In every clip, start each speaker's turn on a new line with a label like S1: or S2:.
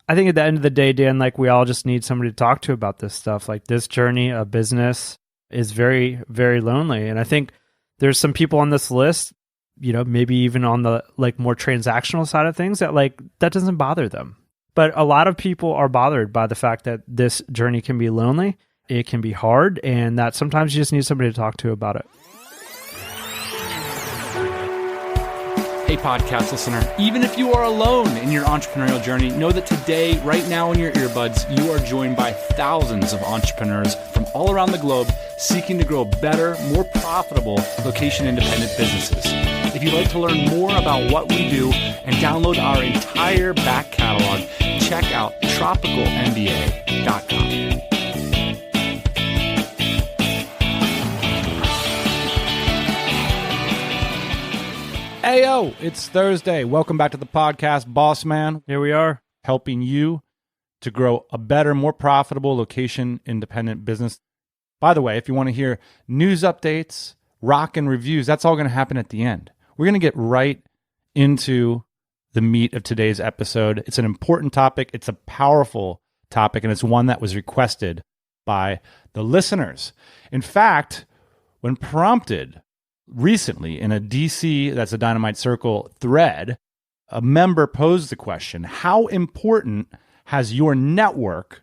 S1: I think at the end of the day, Dan, like we all just need somebody to talk to about this stuff. Like this journey of business is very, very lonely. And I think there's some people on this list, maybe even on the like more transactional side of things that doesn't bother them. But a lot of people are bothered by the fact that this journey can be lonely, it can be hard, and that sometimes you just need somebody to talk to about it.
S2: Hey, podcast listener, even if you are alone in your entrepreneurial journey, know that today, right now in your earbuds, you are joined by thousands of entrepreneurs from all around the globe seeking to grow better, more profitable, location-independent businesses. If you'd like to learn more about what we do and download our entire back catalog, check out tropicalmba.com.
S3: Heyo, it's Thursday. Welcome back to the podcast, Boss Man.
S1: Here we are,
S3: helping you to grow a better, more profitable location-independent business. By the way, if you want to hear news updates, rock and reviews, that's all going to happen at the end. We're going to get right into the meat of today's episode. It's an important topic. It's a powerful topic, and it's one that was requested by the listeners. In fact, when prompted recently in a DC, that's a Dynamite Circle thread, a member posed the question, how important has your network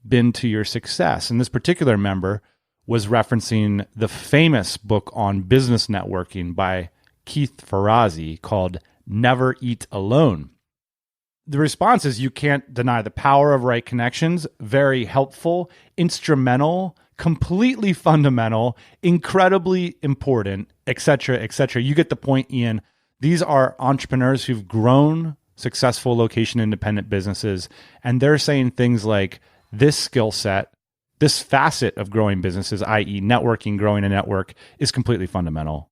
S3: been to your success? And this particular member was referencing the famous book on business networking by Keith Ferrazzi called Never Eat Alone. The response is you can't deny the power of right connections, very helpful, instrumental, completely fundamental, incredibly important, etc., etc. You get the point, Ian. These are entrepreneurs who've grown successful location-independent businesses, and they're saying things like this skill set, this facet of growing businesses, i.e. networking, growing a network, is completely fundamental.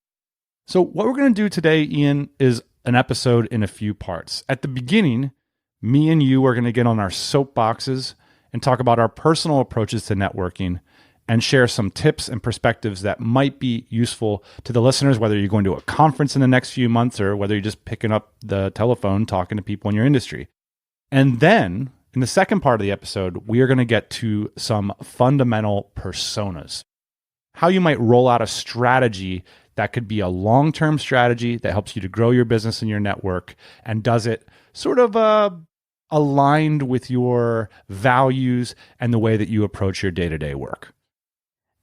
S3: So what we're going to do today, Ian, is an episode in a few parts. At the beginning, me and you are going to get on our soapboxes and talk about our personal approaches to networking and share some tips and perspectives that might be useful to the listeners, whether you're going to a conference in the next few months or whether you're just picking up the telephone, talking to people in your industry. And then in the second part of the episode, we are going to get to some fundamental personas, how you might roll out a strategy that could be a long-term strategy that helps you to grow your business and your network and does it sort of aligned with your values and the way that you approach your day-to-day work.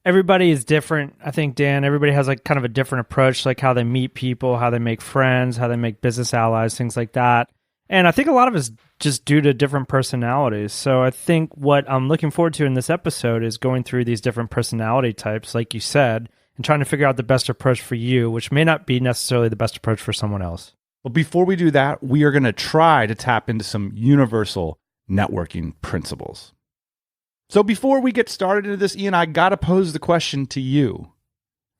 S1: Everybody is different. I think, Dan, everybody has like kind of a different approach, like how they meet people, how they make friends, how they make business allies, things like that. And I think a lot of it is just due to different personalities. So I think what I'm looking forward to in this episode is going through these different personality types, like you said, and trying to figure out the best approach for you, which may not be necessarily the best approach for someone else.
S3: But before we do that, we are going to try to tap into some universal networking principles. So before we get started into this, Ian, I got to pose the question to you.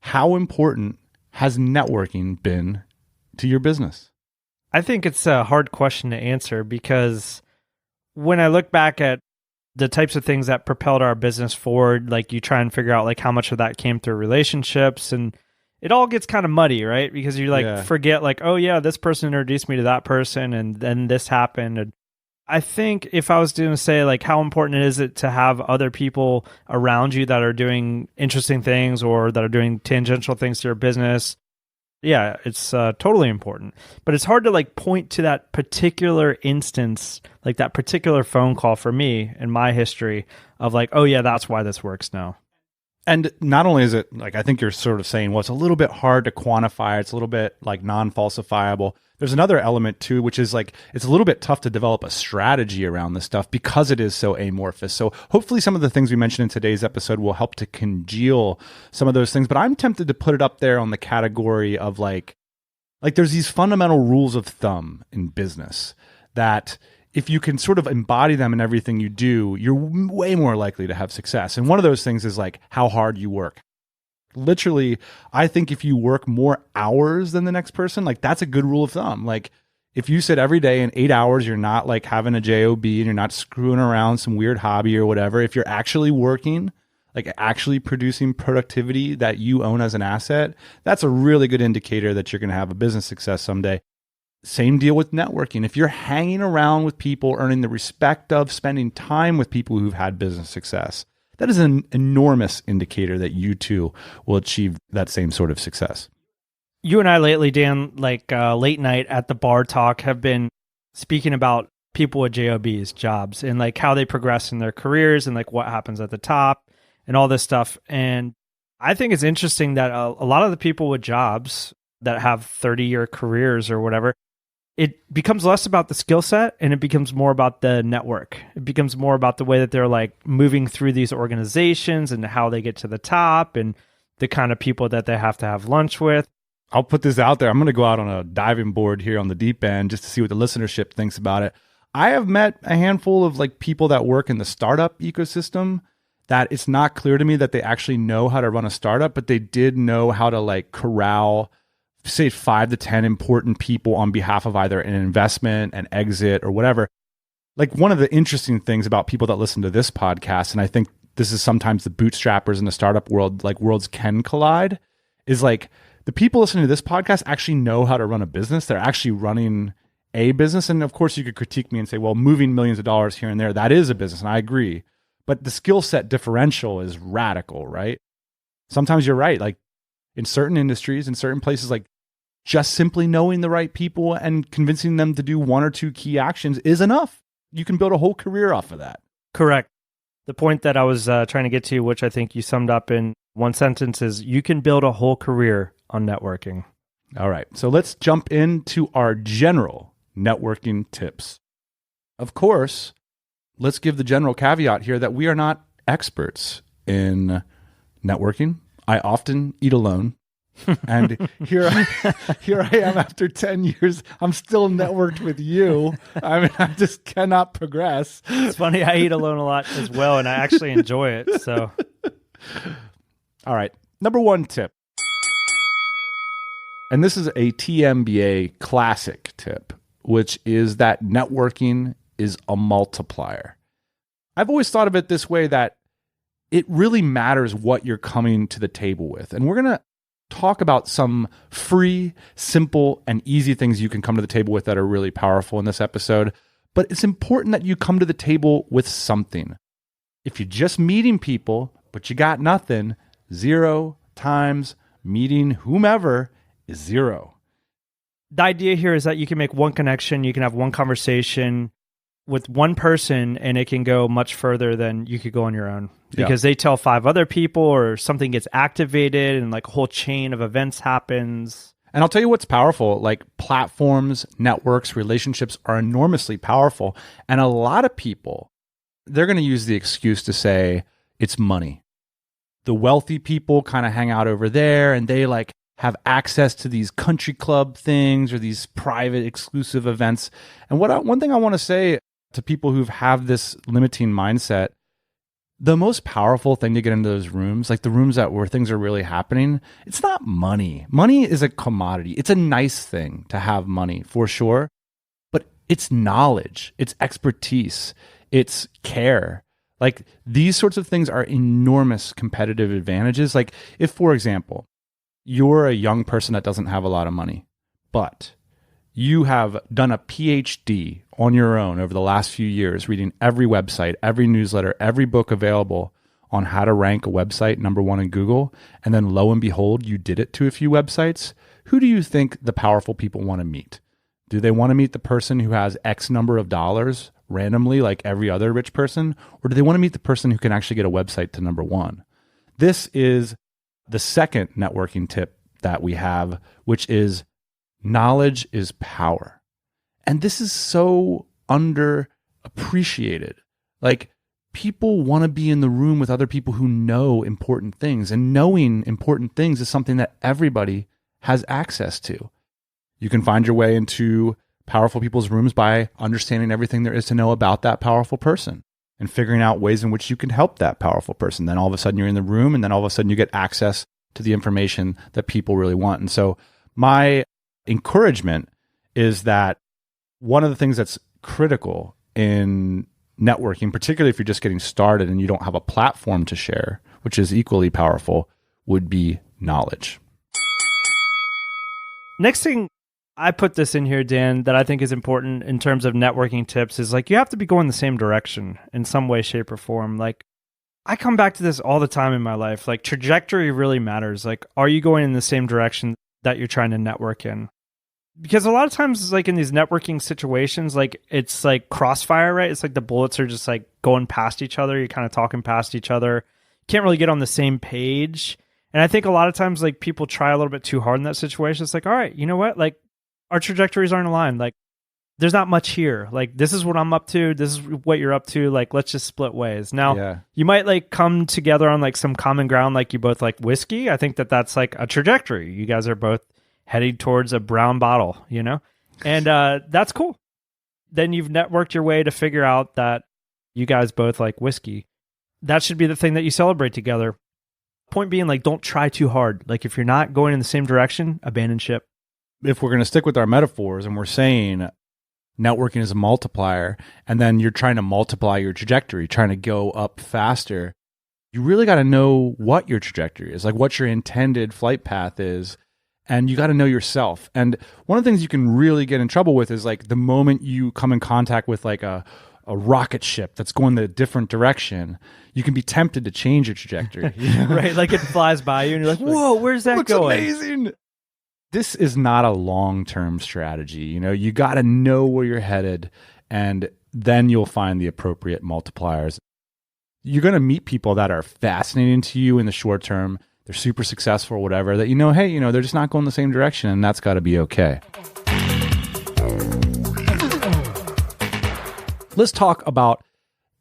S3: How important has networking been to your business?
S1: I think it's a hard question to answer because when I look back at the types of things that propelled our business forward, like you try and figure out like how much of that came through relationships, and it all gets kind of muddy, right? Because you forget like, oh yeah, this person introduced me to that person and then this happened. And I think if I was going to say like how important is it to have other people around you that are doing interesting things or that are doing tangential things to your business, yeah, it's totally important. But it's hard to like point to that particular instance, like that particular phone call for me in my history of like, oh yeah, that's why this works now.
S3: And not only is it like, I think you're sort of saying, well, it's a little bit hard to quantify. It's a little bit like non-falsifiable. There's another element too, which is like, it's a little bit tough to develop a strategy around this stuff because it is so amorphous. So hopefully some of the things we mentioned in today's episode will help to congeal some of those things. But I'm tempted to put it up there on the category of like there's these fundamental rules of thumb in business that if you can sort of embody them in everything you do, you're way more likely to have success. And one of those things is like how hard you work. Literally, I think if you work more hours than the next person, like that's a good rule of thumb. Like if you sit every day in 8 hours, you're not like having a job and you're not screwing around some weird hobby or whatever. If you're actually working, like actually producing productivity that you own as an asset, that's a really good indicator that you're going to have a business success someday. Same deal with networking. If you're hanging around with people, earning the respect of, spending time with people who've had business success, that is an enormous indicator that you too will achieve that same sort of success.
S1: You and I lately, Dan, like late night at the bar talk, have been speaking about people with jobs, and like how they progress in their careers and like what happens at the top and all this stuff. And I think it's interesting that a lot of the people with jobs that have 30-year careers or whatever, it becomes less about the skill set and it becomes more about the network. It becomes more about the way that they're like moving through these organizations and how they get to the top and the kind of people that they have to have lunch with.
S3: I'll put this out there. I'm going to go out on a diving board here on the deep end just to see what the listenership thinks about it. I have met a handful of like people that work in the startup ecosystem that it's not clear to me that they actually know how to run a startup, but they did know how to like corral, say 5 to 10 important people on behalf of either an investment, an exit, or whatever. Like one of the interesting things about people that listen to this podcast, and I think this is sometimes the bootstrappers in the startup world, like worlds can collide, is like the people listening to this podcast actually know how to run a business. They're actually running a business. And of course you could critique me and say, well, moving millions of dollars here and there, that is a business. And I agree. But the skill set differential is radical, right? Sometimes you're right. Like in certain industries, in certain places, like just simply knowing the right people and convincing them to do 1 or 2 key actions is enough. You can build a whole career off of that.
S1: Correct. The point that I was trying to get to, which I think you summed up in one sentence, is you can build a whole career on networking.
S3: All right. So let's jump into our general networking tips. Of course, let's give the general caveat here that we are not experts in networking. I often eat alone. And here I am after 10 years. I'm still networked with you. I mean, I just cannot progress.
S1: It's funny. I eat alone a lot as well, and I actually enjoy it. So,
S3: all right. Number 1 tip. And this is a TMBA classic tip, which is that networking is a multiplier. I've always thought of it this way, that it really matters what you're coming to the table with. And we're going to talk about some free, simple, and easy things you can come to the table with that are really powerful in this episode. But it's important that you come to the table with something. If you're just meeting people, but you got nothing, 0 times meeting whomever is 0.
S1: The idea here is that you can make one connection, you can have one conversation with one person, and it can go much further than you could go on your own. Because they tell 5 other people, or something gets activated and like a whole chain of events happens.
S3: And I'll tell you what's powerful, like platforms, networks, relationships are enormously powerful. And a lot of people, they're going to use the excuse to say it's money. The wealthy people kind of hang out over there and they like have access to these country club things or these private exclusive events. And one thing I want to say to people who have this limiting mindset, the most powerful thing to get into those rooms, like the rooms where things are really happening, it's not money. Money is a commodity. It's a nice thing to have money for sure, but it's knowledge, it's expertise, it's care. Like these sorts of things are enormous competitive advantages. Like if, for example, you're a young person that doesn't have a lot of money, but you have done a PhD on your own over the last few years, reading every website, every newsletter, every book available on how to rank a website number 1 in Google, and then lo and behold, you did it to a few websites. Who do you think the powerful people want to meet? Do they want to meet the person who has X number of dollars randomly like every other rich person? Or do they want to meet the person who can actually get a website to number 1? This is the second networking tip that we have, which is knowledge is power. And this is so underappreciated. Like people want to be in the room with other people who know important things, and knowing important things is something that everybody has access to. You can find your way into powerful people's rooms by understanding everything there is to know about that powerful person and figuring out ways in which you can help that powerful person. Then all of a sudden you're in the room, and then all of a sudden you get access to the information that people really want. And so my encouragement is that one of the things that's critical in networking, particularly if you're just getting started and you don't have a platform to share, which is equally powerful, would be knowledge.
S1: Next thing I put this in here, Dan, that I think is important in terms of networking tips is like you have to be going the same direction in some way, shape, or form. Like I come back to this all the time in my life. Like trajectory really matters. Like, are you going in the same direction that you're trying to network in? Because a lot of times, like in these networking situations, like it's like crossfire, right? It's like the bullets are just like going past each other. You're kind of talking past each other. Can't really get on the same page. And I think a lot of times, like people try a little bit too hard in that situation. It's like, all right, you know what? Like our trajectories aren't aligned. Like there's not much here. Like this is what I'm up to. This is what you're up to. Like let's just split ways. Now you might like come together on like some common ground. Like you both like whiskey. I think that that's like a trajectory. You guys are both heading towards a brown bottle, you know? And that's cool. Then you've networked your way to figure out that you guys both like whiskey. That should be the thing that you celebrate together. Point being, like, don't try too hard. Like, if you're not going in the same direction, abandon ship.
S3: If we're going to stick with our metaphors and we're saying networking is a multiplier, and then you're trying to multiply your trajectory, trying to go up faster, you really got to know what your trajectory is, like what your intended flight path is. And you got to know yourself. And one of the things you can really get in trouble with is like the moment you come in contact with like a rocket ship that's going the different direction, you can be tempted to change your trajectory.
S1: Right? Like it flies by you and you're like, whoa, where's that
S3: looks
S1: going?
S3: Amazing. This is not a long-term strategy. You know, you got to know where you're headed, and then you'll find the appropriate multipliers. You're going to meet people that are fascinating to you in the short term. They're super successful or whatever, that hey, they're just not going the same direction, and that's got to be okay. Let's talk about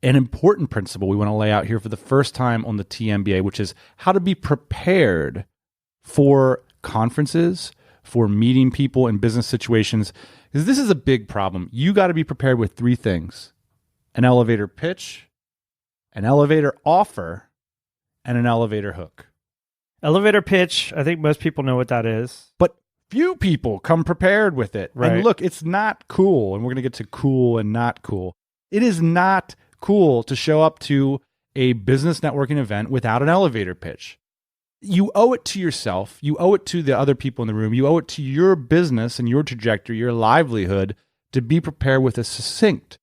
S3: an important principle we want to lay out here for the first time on the TMBA, which is how to be prepared for conferences, for meeting people in business situations, because this is a big problem. You got to be prepared with three things: an elevator pitch, an elevator offer, and an elevator hook.
S1: Elevator pitch, I think most people know what that is.
S3: But few people come prepared with it.
S1: Right.
S3: And look, it's not cool. And we're going to get to cool and not cool. It is not cool to show up to a business networking event without an elevator pitch. You owe it to yourself. You owe it to the other people in the room. You owe it to your business and your trajectory, your livelihood, to be prepared with a succinct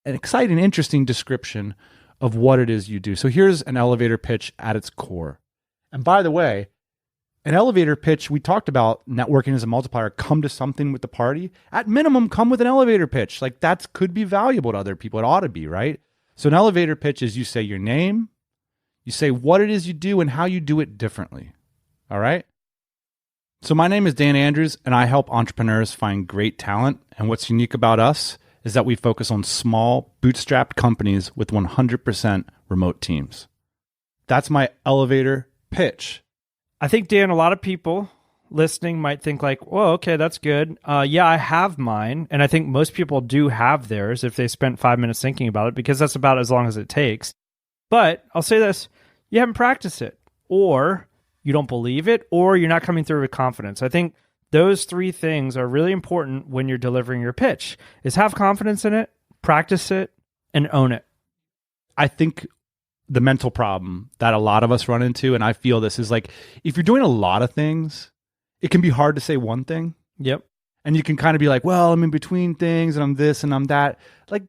S3: and exciting, interesting description of what it is you do. So here's an elevator pitch at its core. And by the way, an elevator pitch, we talked about networking as a multiplier, come to something with the party. At minimum, come with an elevator pitch. Like that could be valuable to other people. It ought to be, right? So an elevator pitch is you say your name, you say what it is you do and how you do it differently. All right? So my name is Dan Andrews, and I help entrepreneurs find great talent. And what's unique about us is that we focus on small, bootstrapped companies with 100% remote teams. That's my elevator pitch.
S1: I think, Dan, a lot of people listening might think like, well, okay, that's good. Yeah, I have mine. And I think most people do have theirs if they spent 5 minutes thinking about it, because that's about as long as it takes. But I'll say this, you haven't practiced it, or you don't believe it, or you're not coming through with confidence. I think those three things are really important when you're delivering your pitch, is have confidence in it, practice it, and own it.
S3: I think the mental problem that a lot of us run into, and I feel this, is like, if you're doing a lot of things, it can be hard to say one thing.
S1: Yep.
S3: And you can kind of be like, well, I'm in between things and I'm this and I'm that. Like,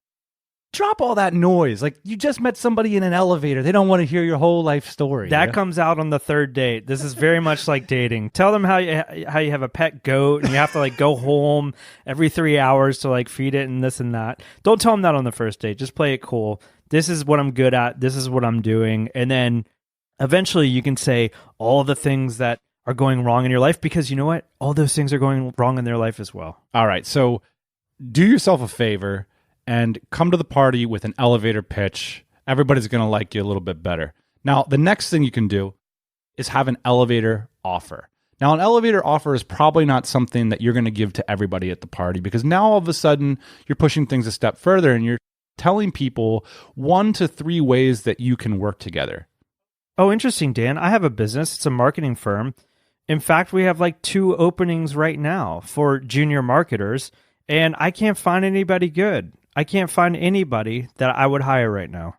S3: drop all that noise. Like, you just met somebody in an elevator. They don't want to hear your whole life story.
S1: That comes out on the third date. This is very much like dating. Tell them how you have a pet goat and you have to like go home every 3 hours to like feed it and this and that. Don't tell them that on the first date. Just play it cool. This is what I'm good at. This is what I'm doing. And then eventually you can say all the things that are going wrong in your life, because you know what? All those things are going wrong in their life as well.
S3: All right. So do yourself a favor and come to the party with an elevator pitch. Everybody's going to like you a little bit better. Now, the next thing you can do is have an elevator offer. Now, an elevator offer is probably not something that you're going to give to everybody at the party, because now all of a sudden you're pushing things a step further and you're telling people 1 to 3 ways that you can work together.
S1: Oh, interesting, Dan. I have a business. It's a marketing firm. In fact, we have like 2 openings right now for junior marketers, and I can't find anybody good. I can't find anybody that I would hire right now.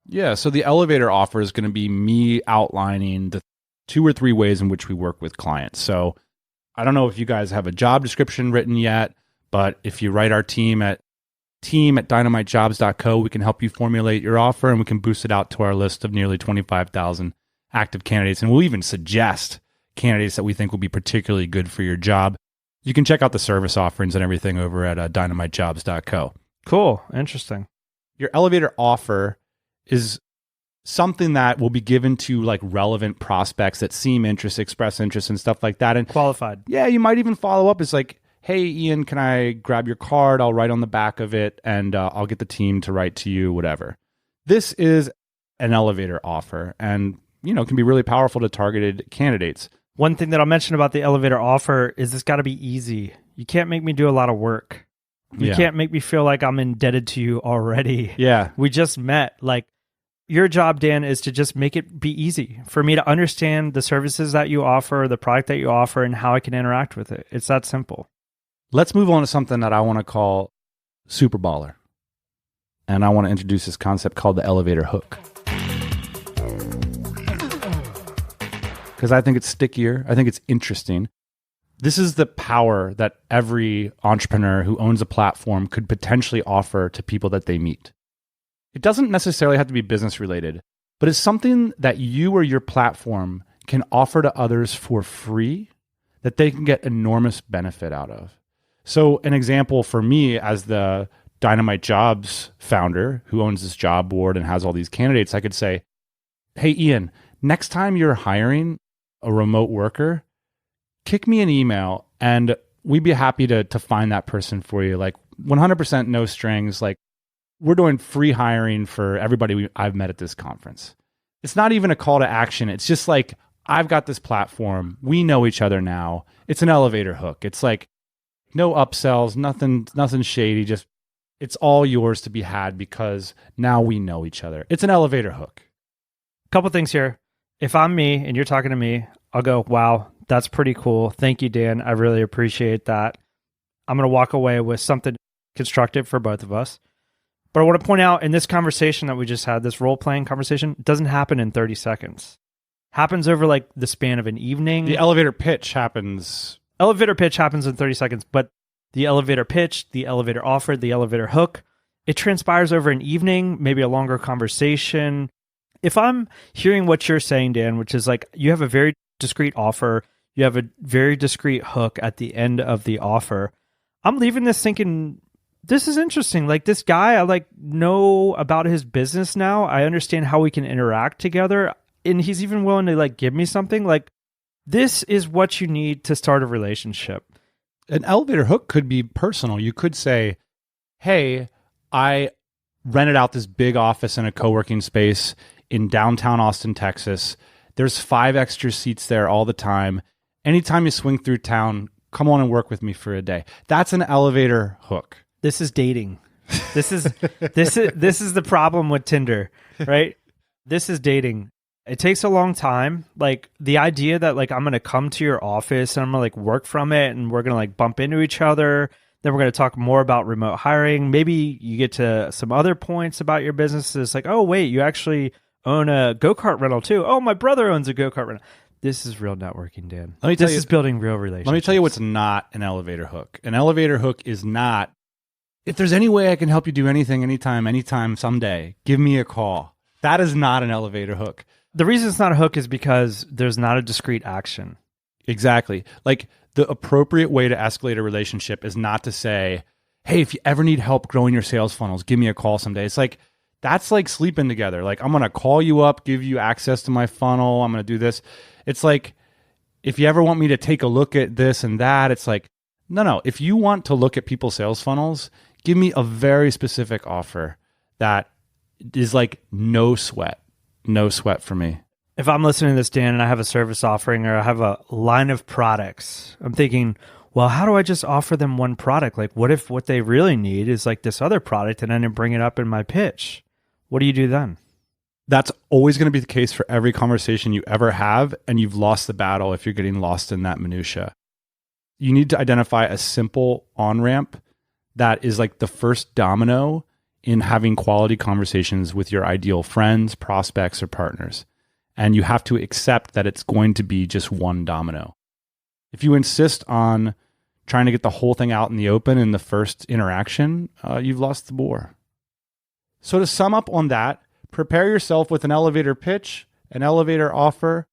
S3: Yeah, so the elevator offer is going to be me outlining the 2 or 3 ways in which we work with clients. So I don't know if you guys have a job description written yet, but if you write our team at team@dynamitejobs.co, we can help you formulate your offer and we can boost it out to our list of nearly 25,000 active candidates. And we'll even suggest candidates that we think will be particularly good for your job. You can check out the service offerings and everything over at dynamitejobs.co.
S1: Cool. Interesting.
S3: Your elevator offer is something that will be given to like relevant prospects that seem interest, express interest and stuff like that. And
S1: Qualified.
S3: yeah, you might even follow up. It's like, hey, Ian, can I grab your card? I'll write on the back of it and I'll get the team to write to you, whatever. This is an elevator offer and, can be really powerful to targeted candidates.
S1: One thing that I'll mention about the elevator offer is it's got to be easy. You can't make me do a lot of work. You can't make me feel like I'm indebted to you already.
S3: Yeah.
S1: We just met. Like, your job, Dan, is to just make it be easy for me to understand the services that you offer, the product that you offer, and how I can interact with it. It's that simple.
S3: Let's move on to something that I want to call super baller. And I want to introduce this concept called the elevator hook. Because I think it's stickier. I think it's interesting. This is the power that every entrepreneur who owns a platform could potentially offer to people that they meet. It doesn't necessarily have to be business related, but it's something that you or your platform can offer to others for free that they can get enormous benefit out of. So an example for me as the Dynamite Jobs founder who owns this job board and has all these candidates, I could say, hey, Ian, next time you're hiring a remote worker, kick me an email and we'd be happy to find that person for you. Like 100% no strings. Like we're doing free hiring for everybody I've met at this conference. It's not even a call to action. It's just like, I've got this platform. We know each other now. It's an elevator hook. It's like no upsells, nothing shady. Just it's all yours to be had because now we know each other. It's an elevator hook.
S1: Couple things here. If I'm me and you're talking to me, I'll go, wow, that's pretty cool. Thank you, Dan. I really appreciate that. I'm going to walk away with something constructive for both of us. But I want to point out in this conversation that we just had, this role-playing conversation, it doesn't happen in 30 seconds. Happens over like the span of an evening.
S3: The elevator pitch happens.
S1: Elevator pitch happens in 30 seconds, but the elevator pitch, the elevator offer, the elevator hook, it transpires over an evening, maybe a longer conversation. If I'm hearing what you're saying, Dan, which is like you have a very discrete offer, you have a very discrete hook at the end of the offer, I'm leaving this thinking, this is interesting. Like this guy, I like know about his business now. I understand how we can interact together. And he's even willing to like give me something. Like this is what you need to start a relationship.
S3: An elevator hook could be personal. You could say, hey, I rented out this big office in a co-working space in downtown Austin, Texas. There's 5 extra seats there all the time. Anytime you swing through town, come on and work with me for a day. That's an elevator hook.
S1: This is dating. This is the problem with Tinder, right? This is dating. It takes a long time. Like the idea that like I'm going to come to your office and I'm going to like work from it and we're going to like bump into each other. Then we're going to talk more about remote hiring. Maybe you get to some other points about your business. It's like, oh, wait, you actually own a go-kart rental too. Oh, my brother owns a go-kart rental. This is real networking, Dan. This is building real relationships.
S3: Let me tell you what's not an elevator hook. An elevator hook is not, if there's any way I can help you do anything, anytime, someday, give me a call. That is not an elevator hook.
S1: The reason it's not a hook is because there's not a discrete action.
S3: Exactly. Like the appropriate way to escalate a relationship is not to say, hey, if you ever need help growing your sales funnels, give me a call someday. It's like, that's like sleeping together. Like, I'm going to call you up, give you access to my funnel. I'm going to do this. It's like, if you ever want me to take a look at this and that, it's like, no. If you want to look at people's sales funnels, give me a very specific offer that is like no sweat for me.
S1: If I'm listening to this, Dan, and I have a service offering or I have a line of products, I'm thinking, well, how do I just offer them one product? Like, what if what they really need is like this other product and I didn't bring it up in my pitch? What do you do then?
S3: That's always going to be the case for every conversation you ever have, and you've lost the battle if you're getting lost in that minutia. You need to identify a simple on-ramp that is like the first domino in having quality conversations with your ideal friends, prospects, or partners. And you have to accept that it's going to be just one domino. If you insist on trying to get the whole thing out in the open in the first interaction, you've lost the war. So to sum up on that, prepare yourself with an elevator pitch, an elevator offer,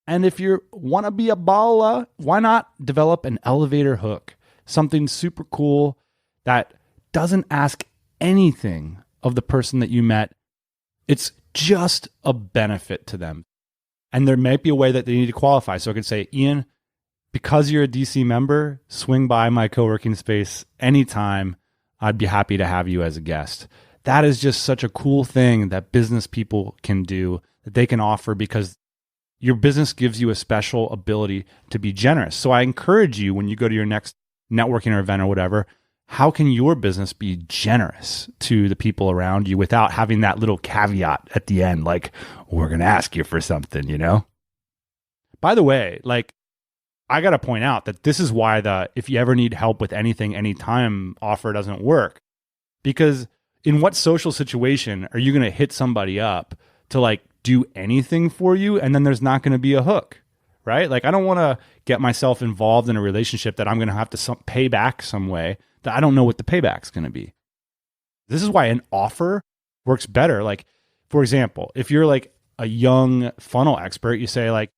S3: and if you want to be a baller, why not develop an elevator hook? Something super cool that doesn't ask anything of the person that you met. It's just a benefit to them. And there might be a way that they need to qualify. So I could say, Ian, because you're a DC member, swing by my co-working space anytime. I'd be happy to have you as a guest. That is just such a cool thing that business people can do, that they can offer, because your business gives you a special ability to be generous. So I encourage you, when you go to your next networking or event or whatever, how can your business be generous to the people around you without having that little caveat at the end, like, we're going to ask you for something, you know? By the way, like, I got to point out that this is why the if you ever need help with anything, anytime offer doesn't work. Because in what social situation are you going to hit somebody up to like do anything for you and then there's not going to be a hook, right? Like, I don't want to get myself involved in a relationship that I'm going to have to pay back some way that I don't know what the payback's going to be. This is why an offer works better. Like, for example, if you're like a young funnel expert, you say like,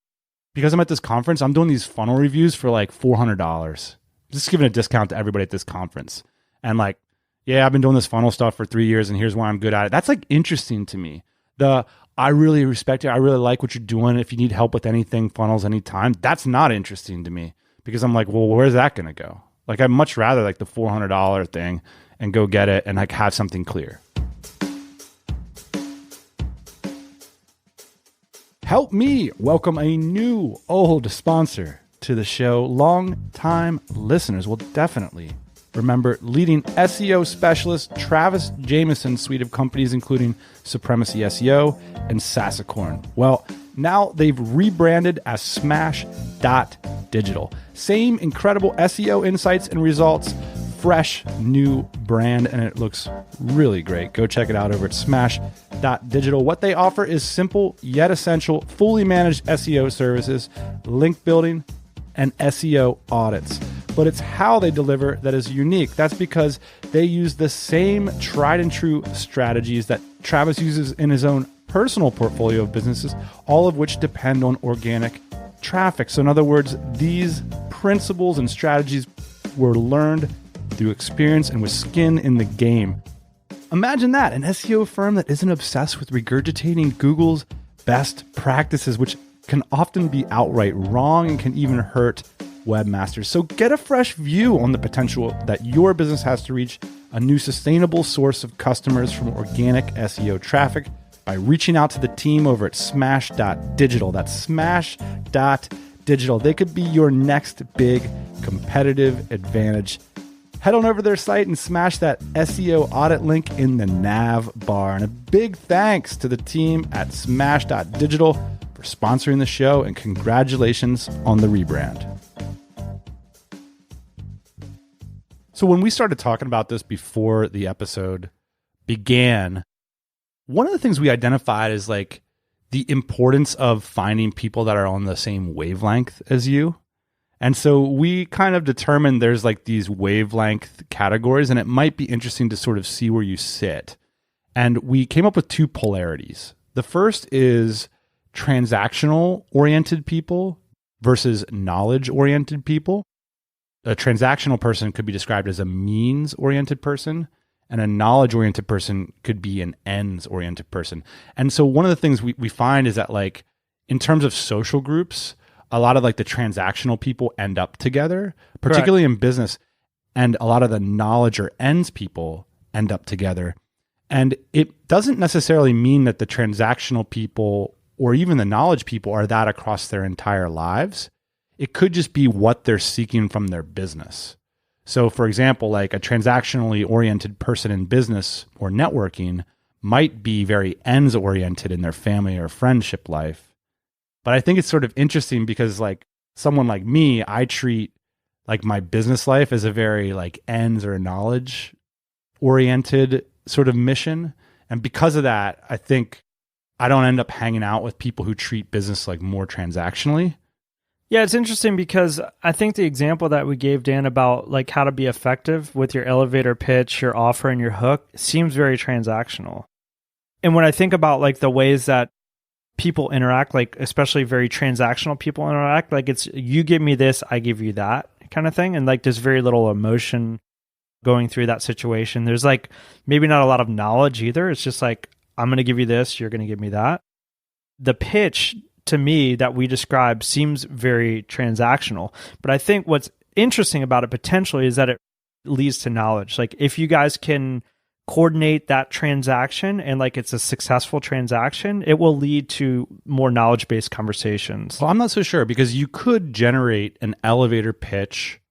S3: because I'm at this conference, I'm doing these funnel reviews for like $400. Just giving a discount to everybody at this conference. And like, yeah, I've been doing this funnel stuff for 3 years and here's why I'm good at it. That's like interesting to me. I really respect it. I really like what you're doing. If you need help with anything, funnels, anytime, that's not interesting to me, because I'm like, well, where's that going to go? Like, I'd much rather like the $400 thing and go get it and like have something clear. Help me welcome a new old sponsor to the show. Long-time listeners will definitely remember leading SEO specialist Travis Jameson's suite of companies, including Supremacy SEO and Sassicorn. Well, now they've rebranded as Smash.digital. Same incredible SEO insights and results, fresh new brand, and it looks really great. Go check it out over at Smash.digital. What they offer is simple yet essential, fully managed SEO services, link building, and SEO audits. But it's how they deliver that is unique. That's because they use the same tried and true strategies that Travis uses in his own personal portfolio of businesses, all of which depend on organic traffic. So in other words, these principles and strategies were learned through experience and with skin in the game. Imagine that, an SEO firm that isn't obsessed with regurgitating Google's best practices, which can often be outright wrong and can even hurt webmasters. So get a fresh view on the potential that your business has to reach a new sustainable source of customers from organic SEO traffic by reaching out to the team over at Smash.digital. That's Smash.digital. They could be your next big competitive advantage. Head on over to their site and smash that SEO audit link in the nav bar. And a big thanks to the team at Smash.digital for sponsoring the show, and congratulations on the rebrand. So when we started talking about this before the episode began, one of the things we identified is like the importance of finding people that are on the same wavelength as you. And so we kind of determined there's like these wavelength categories, and it might be interesting to sort of see where you sit. And we came up with two polarities. The first is transactional oriented people versus knowledge oriented people. A transactional person could be described as a means oriented person, and a knowledge oriented person could be an ends oriented person. And so one of the things we find is that, like, in terms of social groups, a lot of like the transactional people end up together, particularly in business, and a lot of the knowledge or ends people end up together. And it doesn't necessarily mean that the transactional people or even the knowledge people are that across their entire lives. It could just be what they're seeking from their business. So for example, like a transactionally oriented person in business or networking might be very ends oriented in their family or friendship life. But I think it's sort of interesting because like someone like me, I treat like my business life as a very like ends or knowledge oriented sort of mission. And because of that, I think I don't end up hanging out with people who treat business like more transactionally.
S1: Yeah, it's interesting because I think the example that we gave, Dan, about like how to be effective with your elevator pitch, your offer, and your hook seems very transactional. And when I think about like the ways that people interact, like especially very transactional people interact, like it's you give me this, I give you that kind of thing. And like there's very little emotion going through that situation. There's like maybe not a lot of knowledge either. It's just like, I'm going to give you this, you're going to give me that. The pitch to me that we describe seems very transactional, but I think what's interesting about it potentially is that it leads to knowledge. Like if you guys can coordinate that transaction and like it's a successful transaction, it will lead to more knowledge-based conversations.
S3: Well, I'm not so sure because you could generate an elevator pitch,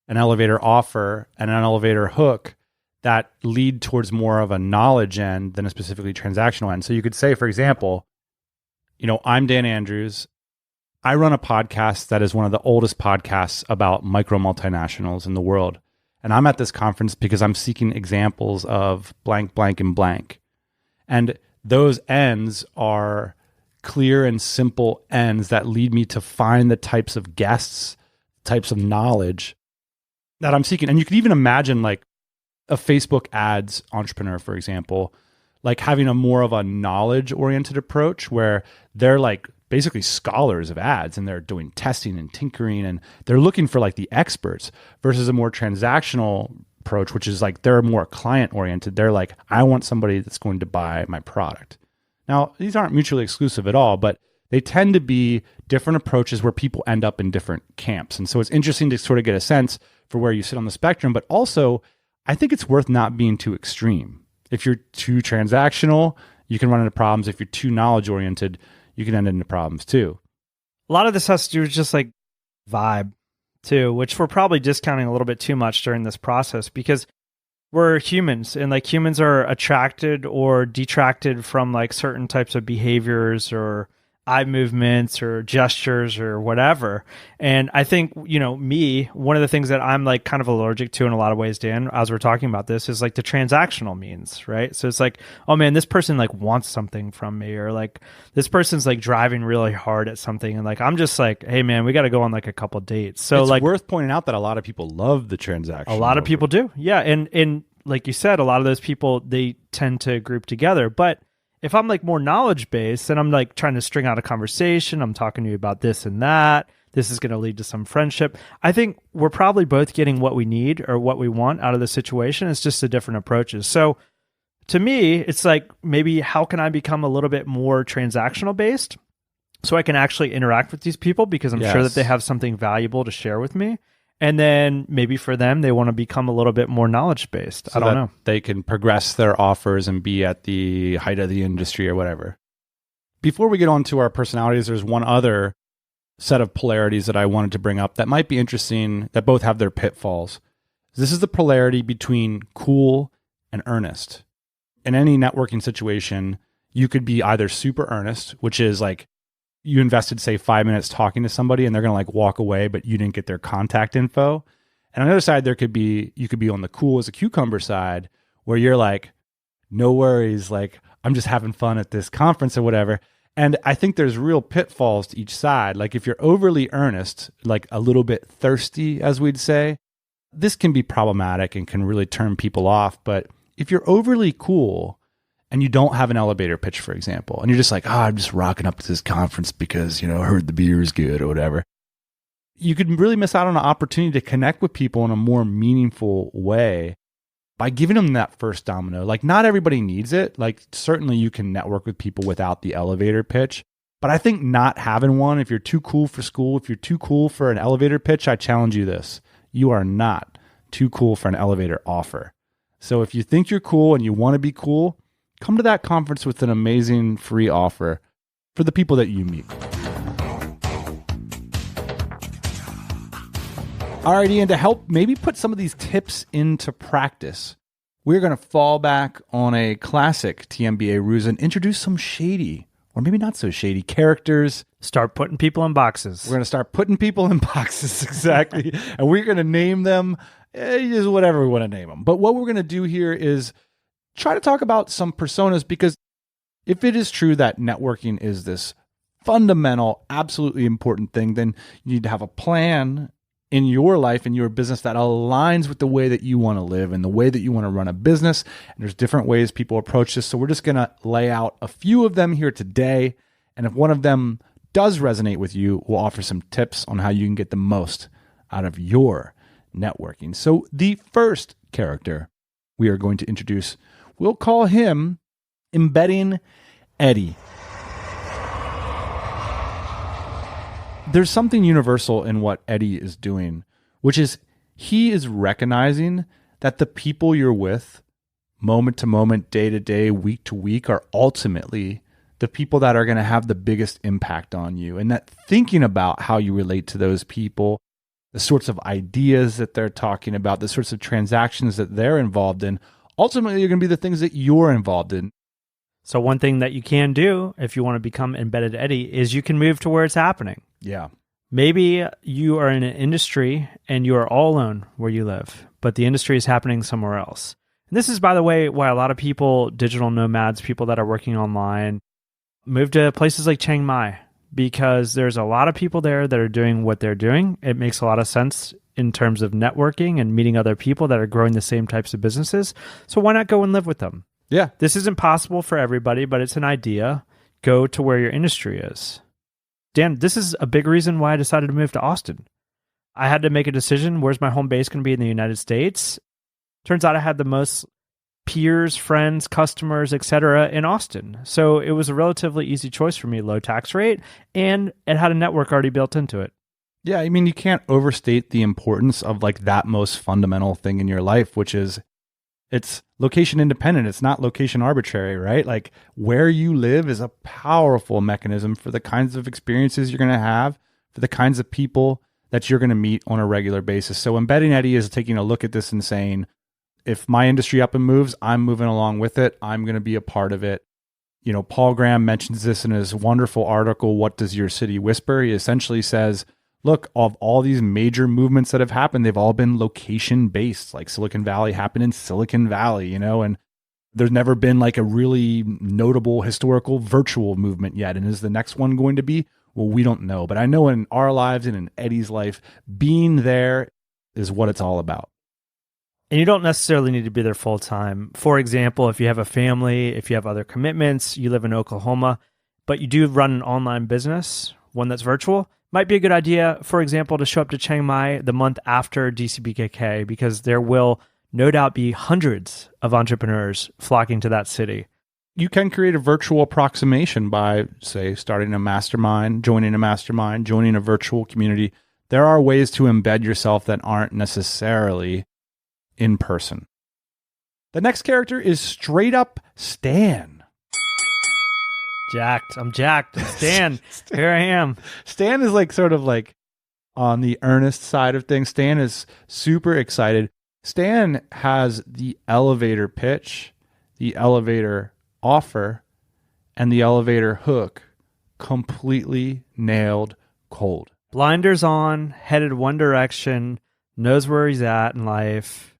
S3: an elevator offer, and an elevator hook that lead towards more of a knowledge end than a specifically transactional end. So you could say, for example, I'm Dan Andrews. I run a podcast that is one of the oldest podcasts about micro multinationals in the world. And I'm at this conference because I'm seeking examples of blank, blank, and blank. And those ends are clear and simple ends that lead me to find the types of guests, types of knowledge that I'm seeking. And you could even imagine like a Facebook ads entrepreneur, for example, like having a more of a knowledge oriented approach where they're like basically scholars of ads and they're doing testing and tinkering and they're looking for like the experts versus a more transactional approach, which is like they're more client oriented. They're like, I want somebody that's going to buy my product. Now, these aren't mutually exclusive at all, but they tend to be different approaches where people end up in different camps. And so it's interesting to sort of get a sense for where you sit on the spectrum, but also I think it's worth not being too extreme. If you're too transactional, you can run into problems. If you're too knowledge oriented, you can end into problems too.
S1: A lot of this has to do with just like vibe too, which we're probably discounting a little bit too much during this process because we're humans and like humans are attracted or detracted from like certain types of behaviors or eye movements or gestures or whatever. And I think, one of the things that I'm like kind of allergic to in a lot of ways, Dan, as we're talking about this is like the transactional means, right? So it's like, oh man, this person like wants something from me, or like this person's like driving really hard at something. And like, I'm just like, hey man, we got to go on like a couple dates. So
S3: it's
S1: like
S3: worth pointing out that a lot of people love the transaction.
S1: A lot of people do. Yeah. And like you said, a lot of those people, they tend to group together, but if I'm like more knowledge based and I'm like trying to string out a conversation, I'm talking to you about this and that, this is going to lead to some friendship. I think we're probably both getting what we need or what we want out of the situation. It's just the different approaches. So to me, it's like maybe how can I become a little bit more transactional based so I can actually interact with these people because I'm sure that they have something valuable to share with me. And then maybe for them, they want to become a little bit more knowledge-based.
S3: So
S1: I don't know.
S3: They can progress their offers and be at the height of the industry or whatever. Before we get on to our personalities, there's one other set of polarities that I wanted to bring up that might be interesting, that both have their pitfalls. This is the polarity between cool and earnest. In any networking situation, you could be either super earnest, which is like, you invested, say, 5 minutes talking to somebody and they're going to like walk away, but you didn't get their contact info. And on the other side, you could be on the cool as a cucumber side where you're like, no worries, like I'm just having fun at this conference or whatever. And I think there's real pitfalls to each side. Like if you're overly earnest, like a little bit thirsty, as we'd say, this can be problematic and can really turn people off. But if you're overly cool, and you don't have an elevator pitch, for example, and you're just like, I'm just rocking up to this conference because, I heard the beer is good or whatever, you could really miss out on an opportunity to connect with people in a more meaningful way by giving them that first domino. Like not everybody needs it. Like certainly you can network with people without the elevator pitch, but I think not having one, if you're too cool for school, if you're too cool for an elevator pitch, I challenge you this. You are not too cool for an elevator offer. So if you think you're cool and you want to be cool, come to that conference with an amazing free offer for the people that you meet. All right, Ian, to help maybe put some of these tips into practice, we're going to fall back on a classic TMBA ruse and introduce some shady, or maybe not so shady, characters.
S1: Start putting people in boxes.
S3: We're going to start putting people in boxes, exactly. And we're going to name them just whatever we want to name them. But what we're going to do here is try to talk about some personas, because if it is true that networking is this fundamental, absolutely important thing, then you need to have a plan in your life and your business that aligns with the way that you want to live and the way that you want to run a business. And there's different ways people approach this. So we're just going to lay out a few of them here today. And if one of them does resonate with you, we'll offer some tips on how you can get the most out of your networking. So the first character we are going to introduce, we'll call him Embedding Eddie. There's something universal in what Eddie is doing, which is he is recognizing that the people you're with, moment to moment, day to day, week to week, are ultimately the people that are going to have the biggest impact on you. And that thinking about how you relate to those people, the sorts of ideas that they're talking about, the sorts of transactions that they're involved in, ultimately are going to be the things that you're involved in.
S1: So one thing that you can do if you want to become Embedded Eddie is you can move to where it's happening.
S3: Yeah.
S1: Maybe you are in an industry and you are all alone where you live, but the industry is happening somewhere else. And this is, by the way, why a lot of people, digital nomads, people that are working online, move to places like Chiang Mai, because there's a lot of people there that are doing what they're doing. It makes a lot of sense in terms of networking and meeting other people that are growing the same types of businesses. So why not go and live with them?
S3: Yeah.
S1: This isn't possible for everybody, but it's an idea. Go to where your industry is. Dan, this is a big reason why I decided to move to Austin. I had to make a decision. Where's my home base going to be in the United States? Turns out I had the most peers, friends, customers, etc. in Austin. So it was a relatively easy choice for me, low tax rate, and it had a network already built into it.
S3: Yeah, I mean, you can't overstate the importance of like that most fundamental thing in your life, which is it's location independent. It's not location arbitrary, right? Like where you live is a powerful mechanism for the kinds of experiences you're going to have, for the kinds of people that you're going to meet on a regular basis. So Embedding Eddie is taking a look at this and saying, if my industry up and moves, I'm moving along with it. I'm going to be a part of it. You know, Paul Graham mentions this in his wonderful article, What Does Your City Whisper? He essentially says, look, of all these major movements that have happened, they've all been location-based, like Silicon Valley happened in Silicon Valley, you know, and there's never been like a really notable historical virtual movement yet. And is the next one going to be? Well, we don't know. But I know in our lives and in Eddie's life, being there is what it's all about.
S1: And you don't necessarily need to be there full time. For example, if you have a family, if you have other commitments, you live in Oklahoma, but you do run an online business, one that's virtual, might be a good idea, for example, to show up to Chiang Mai the month after DCBKK, because there will no doubt be hundreds of entrepreneurs flocking to that city.
S3: You can create a virtual approximation by, say, starting a mastermind, joining a virtual community. There are ways to embed yourself that aren't necessarily in person. The next character is straight up Stan.
S1: I'm jacked. Stan. Here I am.
S3: Stan is like sort of like on the earnest side of things. Stan is super excited. Stan has the elevator pitch, the elevator offer, and the elevator hook completely nailed cold.
S1: Blinders on, headed one direction, knows where he's at in life.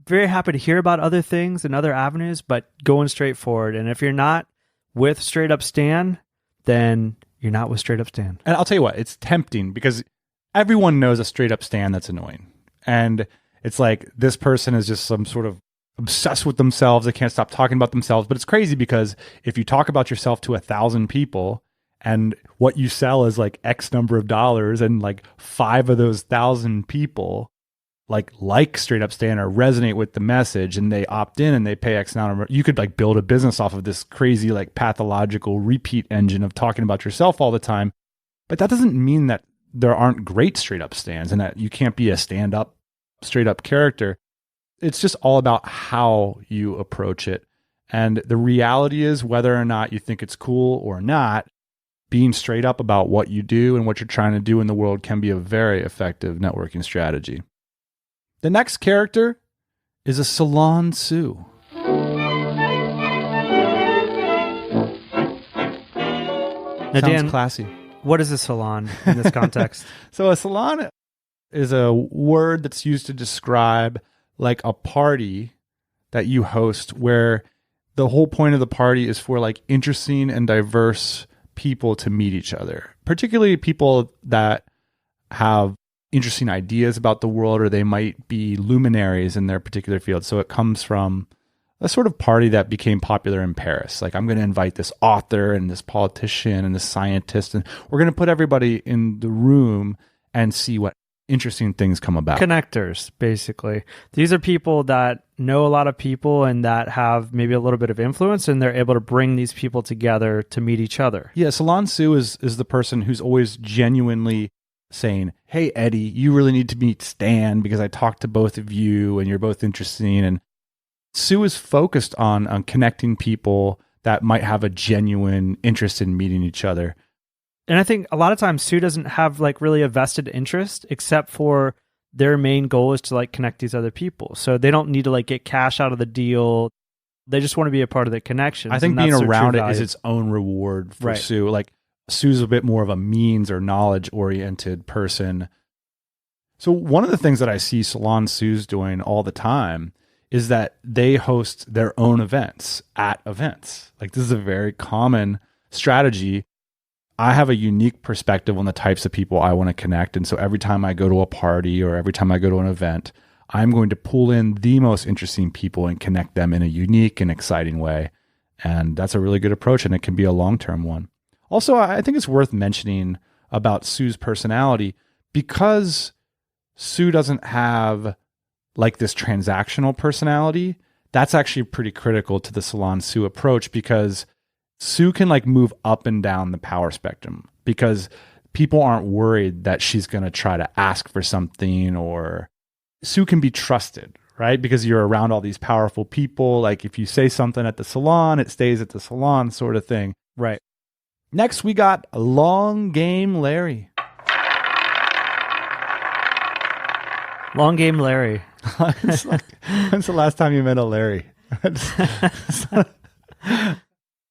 S1: Very happy to hear about other things and other avenues, but going straight forward. And if you're not with Straight Up Stan, then you're not with Straight Up Stan.
S3: And I'll tell you what, it's tempting because everyone knows a straight up Stan that's annoying. And it's like this person is just some sort of obsessed with themselves. They can't stop talking about themselves. But it's crazy because if you talk about yourself to 1,000 people and what you sell is like X number of dollars and like 5 of those 1,000 people like Straight Up Stan or resonate with the message and they opt in and they pay X amount, you could like build a business off of this crazy like pathological repeat engine of talking about yourself all the time. But that doesn't mean that there aren't great straight up Stans and that you can't be a stand up, straight up character. It's just all about how you approach it. And the reality is whether or not you think it's cool or not, being straight up about what you do and what you're trying to do in the world can be a very effective networking strategy. The next character is a Salon Sue.
S1: Now,
S3: Sounds
S1: Dan,
S3: classy.
S1: What is a salon in this context?
S3: So a salon is a word that's used to describe like a party that you host where the whole point of the party is for like interesting and diverse people to meet each other, particularly people that have interesting ideas about the world, or they might be luminaries in their particular field. So it comes from a sort of party that became popular in Paris. Like, I'm going to invite this author and this politician and this scientist, and we're going to put everybody in the room and see what interesting things come about.
S1: Connectors, basically. These are people that know a lot of people and that have maybe a little bit of influence, and they're able to bring these people together to meet each other.
S3: Yeah, Salon Sue is the person who's always genuinely saying, hey, Eddie, you really need to meet Stan because I talked to both of you and you're both interesting. And Sue is focused on connecting people that might have a genuine interest in meeting each other.
S1: And I think a lot of times Sue doesn't have like really a vested interest, except for their main goal is to like connect these other people. So they don't need to like get cash out of the deal. They just want to be a part of the connection.
S3: I think being around it is its own reward for Sue. Like, Sue's a bit more of a means or knowledge-oriented person. So one of the things that I see Salon Sue's doing all the time is that they host their own events at events. Like, this is a very common strategy. I have a unique perspective on the types of people I want to connect. And so every time I go to a party or every time I go to an event, I'm going to pull in the most interesting people and connect them in a unique and exciting way. And that's a really good approach, and it can be a long-term one. Also, I think it's worth mentioning about Sue's personality, because Sue doesn't have like this transactional personality. That's actually pretty critical to the Salon Sue approach, because Sue can like move up and down the power spectrum, because people aren't worried that she's going to try to ask for something, or Sue can be trusted, right? Because you're around all these powerful people. Like, if you say something at the salon, it stays at the salon, sort of thing.
S1: Right.
S3: Next, we got Long Game Larry.
S1: Long Game Larry.
S3: When's the last time you met a Larry?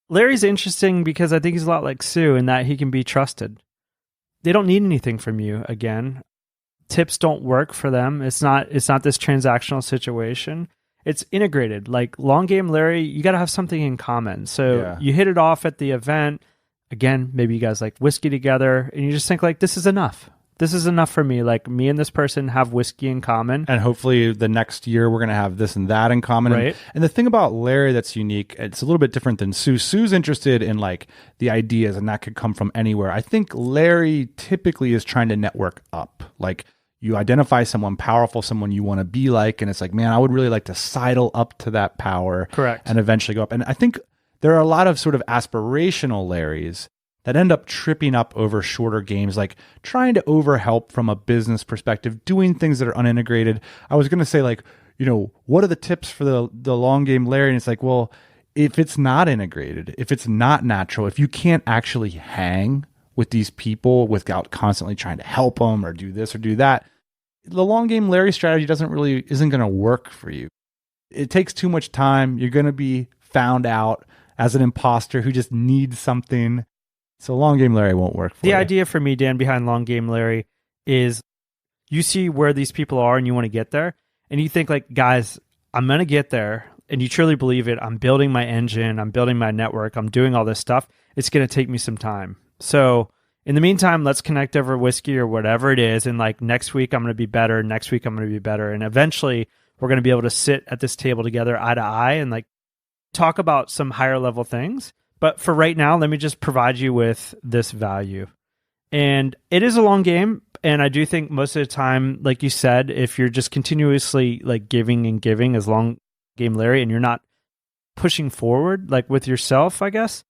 S1: Larry's interesting because I think he's a lot like Sue in that he can be trusted. They don't need anything from you. Again, tips don't work for them. It's not this transactional situation. It's integrated. Like, Long Game Larry, you got to have something in common. So you hit it off at the event. Again, maybe you guys like whiskey together, and you just think like, this is enough. This is enough for me. Like, me and this person have whiskey in common.
S3: And hopefully the next year we're going to have this and that in common.
S1: Right.
S3: And the thing about Larry that's unique, it's a little bit different than Sue. Sue's interested in like the ideas, and that could come from anywhere. I think Larry typically is trying to network up. Like, you identify someone powerful, someone you want to be like, and it's like, man, I would really like to sidle up to that power.
S1: Correct.
S3: And eventually go up. And I think there are a lot of sort of aspirational Larrys that end up tripping up over shorter games, like trying to overhelp from a business perspective, doing things that are unintegrated. I was going to say, like, what are the tips for the long game Larry? And it's like, well, if it's not integrated, if it's not natural, if you can't actually hang with these people without constantly trying to help them or do this or do that, the long game Larry strategy isn't going to work for you. It takes too much time. You're going to be found out as an imposter who just needs something. So Long Game Larry won't work for you.
S1: The idea for me, Dan, behind Long Game Larry is you see where these people are and you want to get there. And you think like, guys, I'm going to get there. And you truly believe it. I'm building my engine. I'm building my network. I'm doing all this stuff. It's going to take me some time. So in the meantime, let's connect over whiskey or whatever it is. And like, next week, I'm going to be better. Next week, I'm going to be better. And eventually we're going to be able to sit at this table together eye to eye and like talk about some higher level things. But for right now, let me just provide you with this value. And it is a long game. And I do think most of the time, like you said, if you're just continuously like giving and giving as Long Game Larry and you're not pushing forward like with yourself, I guess,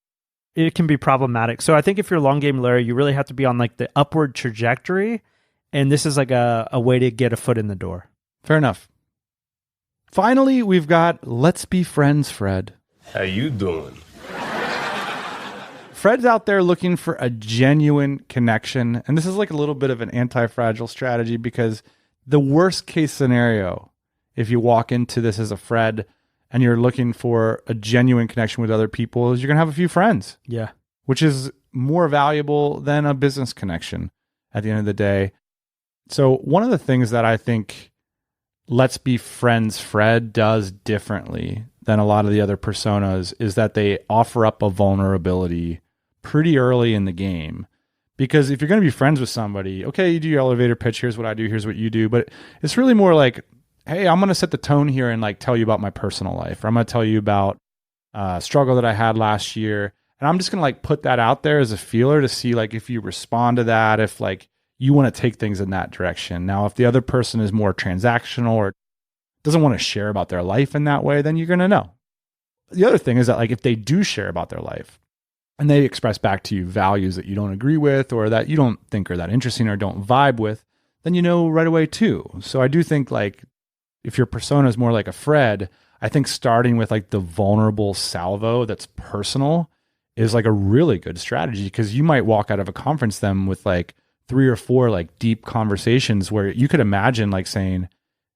S1: it can be problematic. So I think if you're Long Game Larry, you really have to be on like the upward trajectory. And this is like a way to get a foot in the door.
S3: Fair enough. Finally, we've got Let's Be Friends, Fred.
S4: How you doing?
S3: Fred's out there looking for a genuine connection. And this is like a little bit of an anti-fragile strategy, because the worst case scenario, if you walk into this as a Fred and you're looking for a genuine connection with other people, is you're going to have a few friends.
S1: Yeah.
S3: Which is more valuable than a business connection at the end of the day. So one of the things that I think Let's Be Friends Fred does differently than a lot of the other personas is that they offer up a vulnerability pretty early in the game. Because if you're going to be friends with somebody, okay, you do your elevator pitch, here's what I do, here's what you do. But it's really more like, hey, I'm going to set the tone here and like tell you about my personal life. Or I'm going to tell you about a struggle that I had last year. And I'm just going to like put that out there as a feeler to see like if you respond to that, if like you want to take things in that direction. Now, if the other person is more transactional or doesn't want to share about their life in that way, then you're going to know. The other thing is that like if they do share about their life and they express back to you values that you don't agree with or that you don't think are that interesting or don't vibe with, then you know right away too. So I do think like if your persona is more like a Fred, I think starting with like the vulnerable salvo that's personal is like a really good strategy, because you might walk out of a conference then with like 3 or 4 like deep conversations where you could imagine like saying,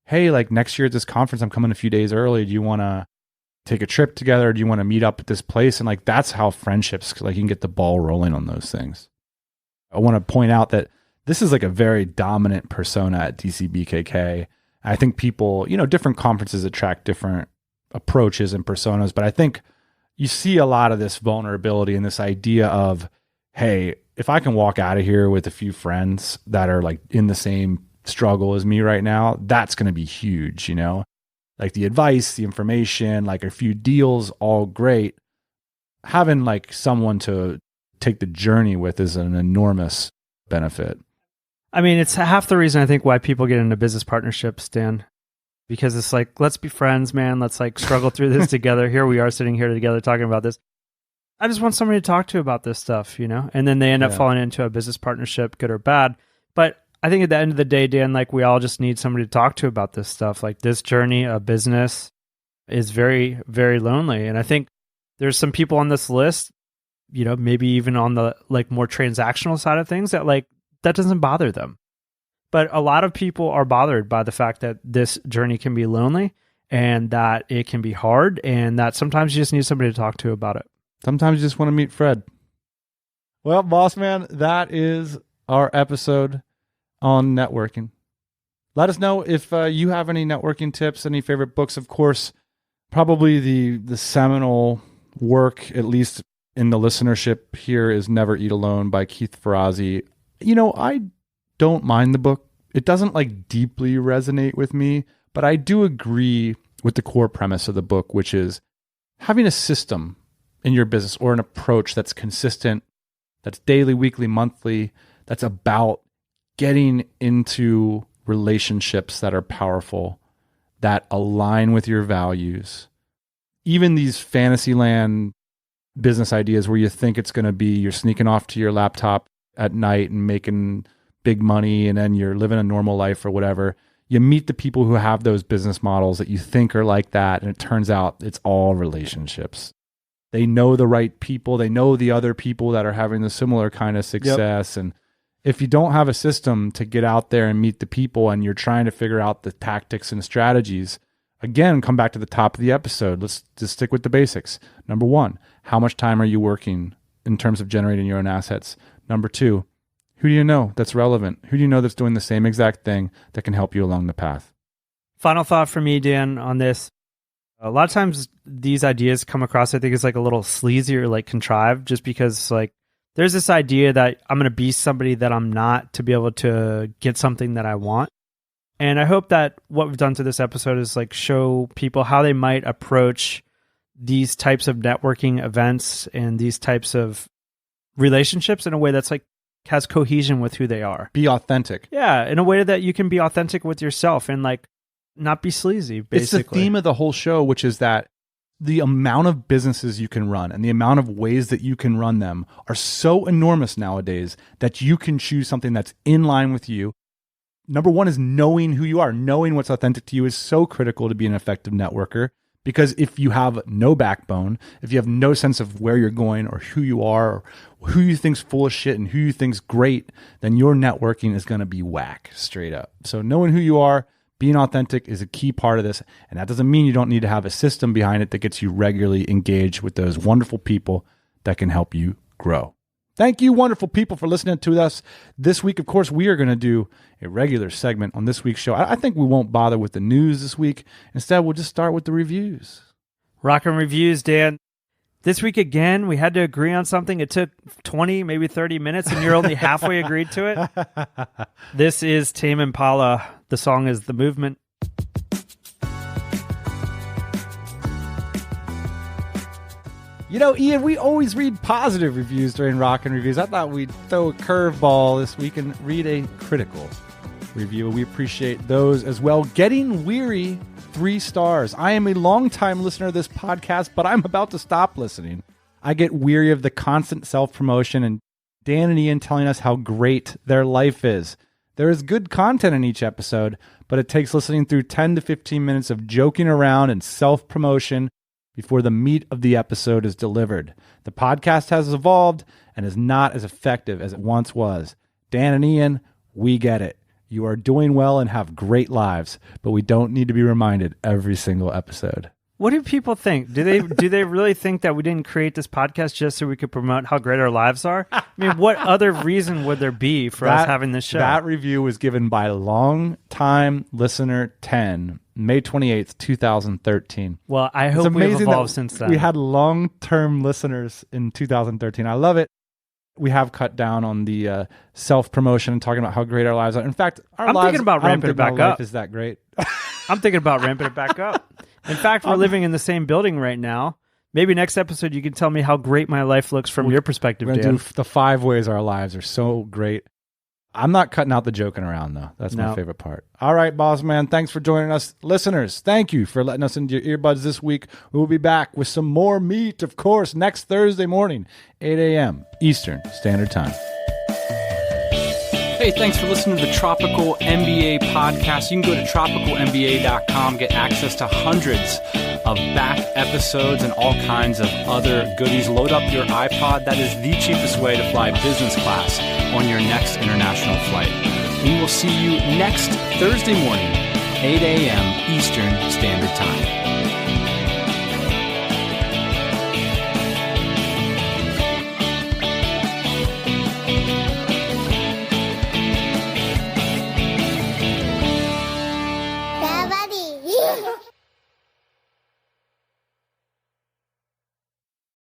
S3: hey, like next year at this conference, I'm coming a few days early. Do you want to take a trip together? Do you want to meet up at this place? And like, that's how friendships, like you can get the ball rolling on those things. I want to point out that this is like a very dominant persona at DCBKK. I think people, different conferences attract different approaches and personas, but I think you see a lot of this vulnerability and this idea of, hey, if I can walk out of here with a few friends that are like in the same struggle as me right now, that's going to be huge, like the advice, the information, like a few deals, all great. Having like someone to take the journey with is an enormous benefit.
S1: I mean, it's half the reason I think why people get into business partnerships, Dan, because it's like, let's be friends, man. Let's like struggle through this together. Here we are sitting here together talking about this. I just want somebody to talk to about this stuff, and then they end up falling into a business partnership, good or bad. But I think at the end of the day, Dan, like we all just need somebody to talk to about this stuff. Like this journey of business is very, very lonely. And I think there's some people on this list, maybe even on the like more transactional side of things that like, that doesn't bother them. But a lot of people are bothered by the fact that this journey can be lonely and that it can be hard and that sometimes you just need somebody to talk to about it.
S3: Sometimes you just want to meet Fred. Well, boss man, that is our episode on networking. Let us know if you have any networking tips, any favorite books. Of course, probably the seminal work, at least in the listenership here, is Never Eat Alone by Keith Ferrazzi. I don't mind the book. It doesn't like deeply resonate with me, but I do agree with the core premise of the book, which is having a system in your business or an approach that's consistent, that's daily, weekly, monthly, that's about getting into relationships that are powerful, that align with your values. Even these fantasyland business ideas where you think it's going to be you're sneaking off to your laptop at night and making big money and then you're living a normal life or whatever. You meet the people who have those business models that you think are like that, and it turns out it's all relationships. They know the right people. They know the other people that are having the similar kind of success. Yep. And if you don't have a system to get out there and meet the people and you're trying to figure out the tactics and strategies, again, come back to the top of the episode. Let's just stick with the basics. Number 1, how much time are you working in terms of generating your own assets? Number 2, who do you know that's relevant? Who do you know that's doing the same exact thing that can help you along the path?
S1: Final thought for me, Dan, on this. A lot of times these ideas come across, I think, as like a little sleazy or like contrived, just because like there's this idea that I'm going to be somebody that I'm not to be able to get something that I want. And I hope that what we've done to this episode is like show people how they might approach these types of networking events and these types of relationships in a way that's like has cohesion with who they are.
S3: Be authentic.
S1: Yeah, in a way that you can be authentic with yourself and like not be sleazy, basically.
S3: It's the theme of the whole show, which is that the amount of businesses you can run and the amount of ways that you can run them are so enormous nowadays that you can choose something that's in line with you. Number 1 is knowing who you are. Knowing what's authentic to you is so critical to be an effective networker, because if you have no backbone, if you have no sense of where you're going or who you are or who you think's full of shit and who you think's great, then your networking is going to be whack, straight up. So knowing who you are, being authentic is a key part of this. And that doesn't mean you don't need to have a system behind it that gets you regularly engaged with those wonderful people that can help you grow. Thank you, wonderful people, for listening to us this week. Of course, we are going to do a regular segment on this week's show. I think we won't bother with the news this week. Instead, we'll just start with the reviews.
S1: Rockin' reviews, Dan. This week again, we had to agree on something. It took 20, maybe 30 minutes, and you're only halfway agreed to it. This is Tame Impala. The song is The Movement.
S3: You know, Ian, we always read positive reviews during Rockin' Reviews. I thought we'd throw a curveball this week and read a critical review. We appreciate those as well. Getting Weary, 3 stars. I am a longtime listener of this podcast, but I'm about to stop listening. I get weary of the constant self-promotion and Dan and Ian telling us how great their life is. There is good content in each episode, but it takes listening through 10 to 15 minutes of joking around and self-promotion before the meat of the episode is delivered. The podcast has evolved and is not as effective as it once was. Dan and Ian, we get it. You are doing well and have great lives, but we don't need to be reminded every single episode.
S1: What do people think? Do they really think that we didn't create this podcast just so we could promote how great our lives are? I mean, what other reason would there be for us having this show?
S3: That review was given by long-time listener 10, May 28th, 2013.
S1: Well, I hope we've evolved since then.
S3: We had long-term listeners in 2013. I love it. We have cut down on the self-promotion and talking about how great our lives are. In fact,
S1: I'm thinking about ramping it back up.
S3: Is that great?
S1: I'm thinking about ramping it back up. In fact, we're living in the same building right now. Maybe next episode you can tell me how great my life looks from your perspective, Dan.
S3: We're going to do the 5 ways our lives are so great. I'm not cutting out the joking around, though. That's my favorite part. All right, boss man. Thanks for joining us. Listeners, thank you for letting us into your earbuds this week. We will be back with some more meat, of course, next Thursday morning, 8 a.m. Eastern Standard Time.
S2: Hey, thanks for listening to the Tropical MBA podcast. You can go to tropicalmba.com, get access to hundreds of back episodes and all kinds of other goodies. Load up your iPod. That is the cheapest way to fly business class on your next international flight. We will see you next Thursday morning, 8 a.m. Eastern Standard Time.